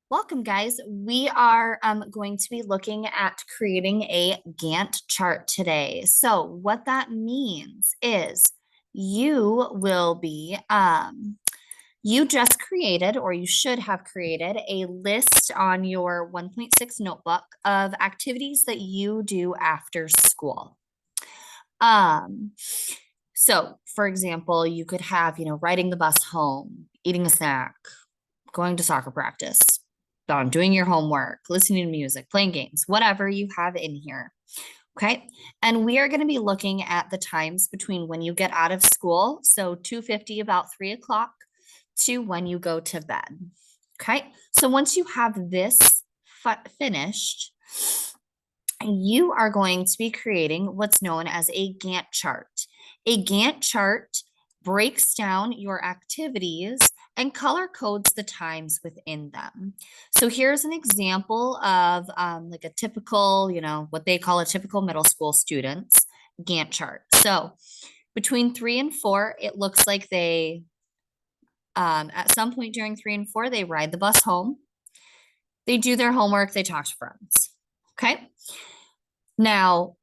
Welcome, guys. We are going to be looking at creating a Gantt chart today. So, what that means is you will be, you just created, or you should have created, a list on your 1.6 notebook of activities that you do after school. Um, so, for example, you could have, riding the bus home, eating a snack, going to soccer practice, doing your homework, listening to music, playing games, whatever you have in here. Okay. And we are going to be looking at the times between when you get out of school. So 2:50, about 3 o'clock, to when you go to bed. Okay. So once you have this finished, you are going to be creating what's known as a Gantt chart. A Gantt chart breaks down your activities and color codes the times within them. So here's an example of like a typical, what they call a typical middle school student's Gantt chart. So between 3 and 4, it looks like they, at some point during 3 and 4, they ride the bus home, they do their homework, they talk to friends. Okay. Now,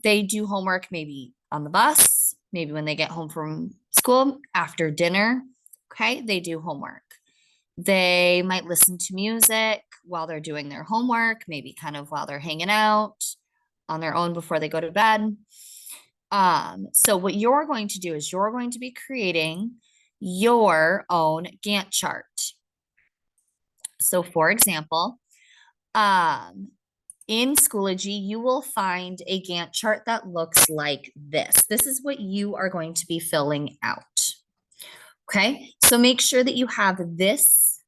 they do homework maybe on the bus, maybe when they get home from school, after dinner. Okay, they do homework. They might listen to music while they're doing their homework, maybe kind of while they're hanging out on their own before they go to bed. So what you're going to do is you're going to be creating your own Gantt chart. So for example, in Schoology, you will find a Gantt chart that looks like this. This is what you are going to be filling out. Okay, so make sure that you have this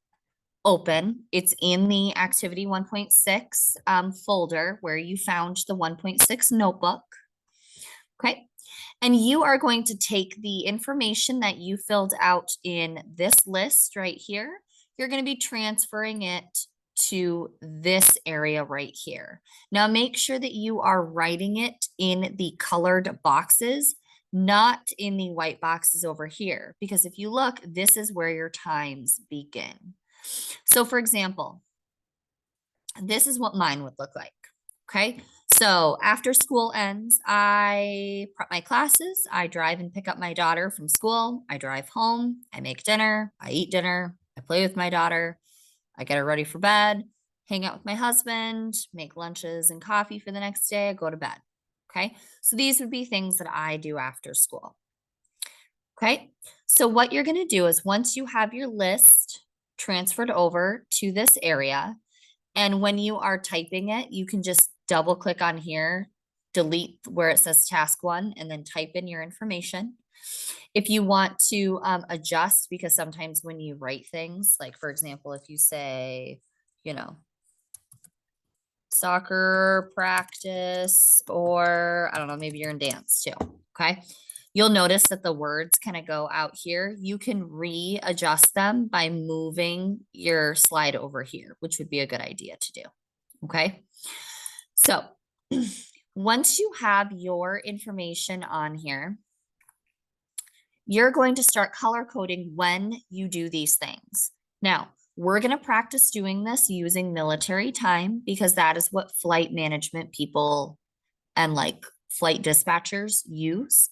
open. It's in the Activity 1.6 folder where you found the 1.6 notebook. Okay, and you are going to take the information that you filled out in this list right here. You're going to be transferring it to this area right here. Now make sure that you are writing it in the colored boxes, not in the white boxes over here, because if you look, this is where your times begin. So for example, this is what mine would look like. Okay. So after school ends, I prep my classes. I drive and pick up my daughter from school. I drive home. I make dinner. I eat dinner. I play with my daughter. I get her ready for bed, hang out with my husband, make lunches and coffee for the next day. I go to bed. Okay. So these would be things that I do after school. Okay. So what you're going to do is once you have your list transferred over to this area, and when you are typing it, you can just double click on here, delete where it says task 1, and then type in your information. If you want to adjust, because sometimes when you write things, like for example, if you say, soccer practice, or I don't know, maybe you're in dance too. Okay. You'll notice that the words kind of go out here. You can readjust them by moving your slide over here, which would be a good idea to do. Okay. So once you have your information on here, you're going to start color coding when you do these things. Now, we're going to practice doing this using military time because that is what flight management people and like flight dispatchers use.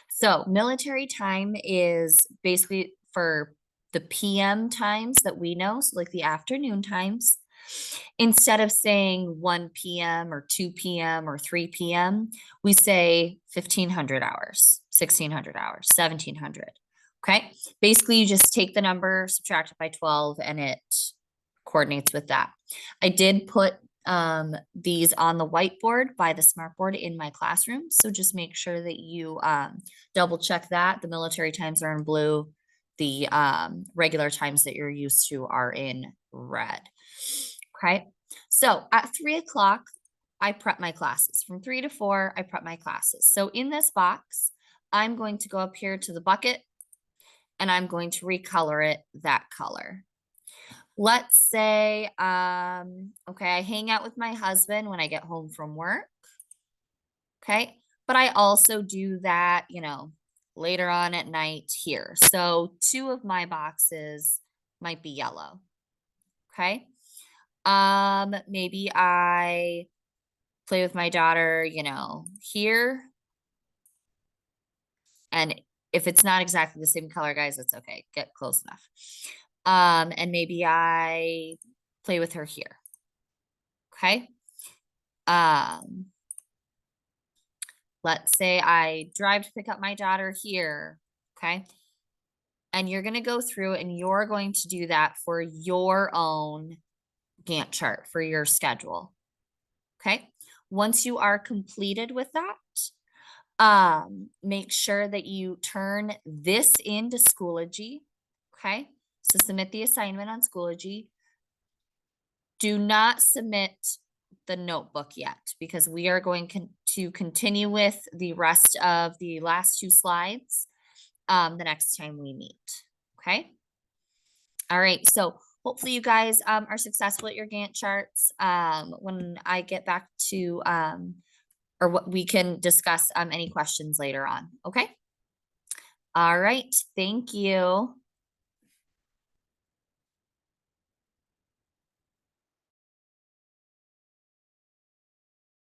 So military time is basically for the PM times that we know, so like the afternoon times. Instead of saying 1 p.m. or 2 p.m. or 3 p.m., we say 1500 hours, 1600 hours, 1700. Okay. Basically, you just take the number, subtract it by 12, and it coordinates with that. I did put these on the whiteboard by the smartboard in my classroom. So just make sure that you double check that. The military times are in blue. The regular times that you're used to are in red. Okay. So at 3 o'clock, I prep my classes. From 3 to 4, I prep my classes. So in this box, I'm going to go up here to the bucket and I'm going to recolor it that color. Let's say, okay, I hang out with my husband when I get home from work. Okay. But I also do that, later on at night here. So 2 of my boxes might be yellow. Okay. Maybe I play with my daughter, here. And if it's not exactly the same color, guys, it's okay. Get close enough. And maybe I play with her here. Okay. Um, let's say I drive to pick up my daughter here. Okay. And you're going to go through and you're going to do that for your own Gantt chart for your schedule. Okay. Once you are completed with that, make sure that you turn this into Schoology. Okay. So submit the assignment on Schoology. Do not submit the notebook yet because we are going to continue with the rest of the last two slides the next time we meet. Okay. All right. So hopefully you guys are successful at your Gantt charts. When I get back to or what we can discuss any questions later on. Okay. All right. Thank you.